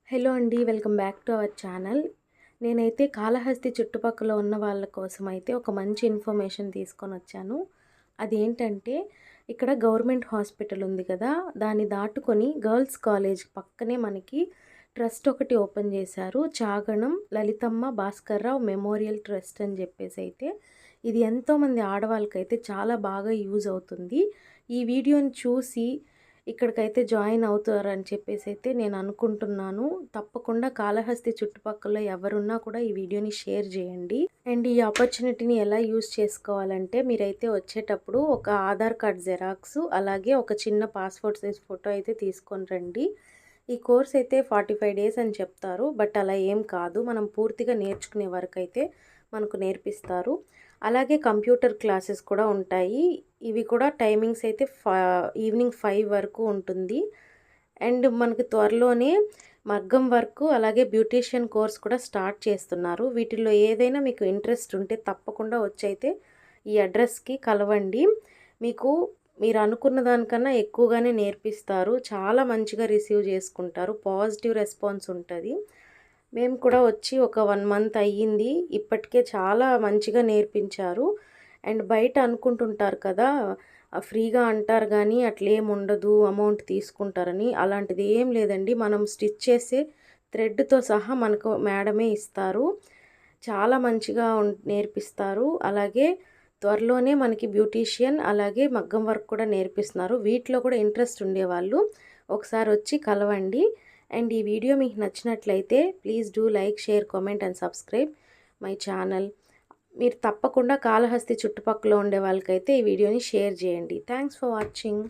Hello అండి. Welcome back to our channel. నేనైతే కాళహస్తి చుట్టుపక్కల ఉన్న వాళ్ళ కోసం అయితే ఒక మంచి ఇన్ఫర్మేషన్ తీసుకొనొచ్చాను. అదేంటంటే ఇక్కడ గవర్నమెంట్ హాస్పిటల్ ఉంది కదా! దాన్ని దాటుకొని గర్ల్స్ కాలేజ్ పక్కనే మనకి ట్రస్ట్ ఒకటి ఓపెన్ చేశారు. చాగణం లలితమ్మ భాస్కర్‌రావు మెమోరియల్ ట్రస్ట్ అని చెప్పేసైతే. ఇది ఎంతోమంది ఆడవాళ్ళకైతే చాలా బాగా యూజ్ అవుతుంది. ఈ వీడియోని చూసి ఇక్కడికైతే జాయిన్ అవుతారని చెప్పేసైతే నేను అనుకుంటున్నాను. తప్పకుండా కాళహస్తి చుట్టుపక్కల ఎవరున్నా కూడా ఈ వీడియోని షేర్ చేయండి. అండ్ ఈ ఆపర్చునిటీని ఎలా యూజ్ చేసుకోవాలంటే మీరైతే వచ్చేటప్పుడు ఒక ఆధార్ కార్డ్ జెరాక్స్, అలాగే ఒక చిన్న పాస్‌పోర్ట్ సైజ్ ఫోటో అయితే తీసుకొని రండి. ఈ కోర్స్ అయితే 45 డేస్ అని చెప్తారు. బట్ అలా ఏం కాదు. మనం పూర్తిగా నేర్చుకునే వరకైతే మనకు నేర్పిస్తారు. అలాగే కంప్యూటర్ క్లాసెస్ కూడా ఉంటాయి. ఇవి కూడా టైమింగ్స్ అయితే ఈవినింగ్ 5 వరకు ఉంటుంది. అండ్ మనకి త్వరలోనే మగ్గం వర్క్ అలాగే బ్యూటీషియన్ కోర్స్ కూడా స్టార్ట్ చేస్తున్నారు. వీటిల్లో ఏదైనా మీకు ఇంట్రెస్ట్ ఉంటే తప్పకుండా వచ్చైతే ఈ అడ్రస్‌కి కలవండి. మీరు అనుకున్న దానికన్నా ఎక్కువగానే నేర్పిస్తారు. చాలా మంచిగా రిసీవ్ చేసుకుంటారు. పాజిటివ్ రెస్పాన్స్ ఉంటుంది. మేము కూడా వచ్చి ఒక 1 మంత్ అయ్యింది. ఇప్పటికే చాలా మంచిగా నేర్పించారు. అండ్ బయట అనుకుంటుంటారు కదా! ఫ్రీగా అంటారు గానీ అట్లేముండదు, అమౌంట్ తీసుకుంటారని. అలాంటిది ఏం లేదండి. మనం స్టిచ్ చేసే థ్రెడ్‌తో సహా మనకు మేడమే ఇస్తారు. చాలా మంచిగా నేర్పిస్తారు. అలాగే త్వరలోనే మనకి బ్యూటీషియన్ అలాగే మగ్గం వర్క్ కూడా నేర్పిస్తున్నారు. వీటిలో కూడా ఇంట్రెస్ట్ ఉండేవాళ్ళు ఒకసారి వచ్చి కలవండి. అండ్ ఈ వీడియో మీకు నచ్చినట్లయితే please do like, share, comment and subscribe my channel. మీరు తప్పకుండా కాళహస్తి చుట్టుపక్కల ఉండే వాళ్ళకైతే ఈ వీడియోని షేర్ చేయండి. Thanks for watching.